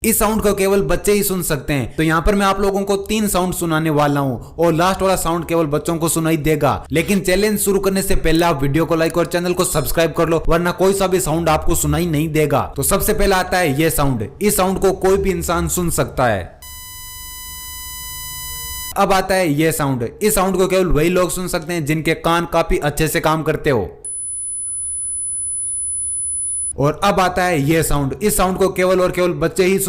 इस साउंड को केवल बच्चे ही सुन सकते हैं। तो यहाँ पर मैं आप लोगों को 3 साउंड सुनाने वाला हूँ और लास्ट वाला साउंड केवल बच्चों को सुनाई देगा। लेकिन चैलेंज शुरू करने से पहले आप वीडियो को लाइक और चैनल को सब्सक्राइब कर लो, वरना कोई सा भी साउंड आपको सुनाई नहीं देगा। तो सबसे पहला आता है ये साउंड। इस साउंड को कोई भी इंसान सुन सकता है। अब आता है ये साउंड। इस साउंड को केवल वही लोग सुन सकते हैं जिनके कान काफी अच्छे से काम करते हो। और अब आता है ये साउंड। इस साउंड को केवल और केवल बच्चे ही सुन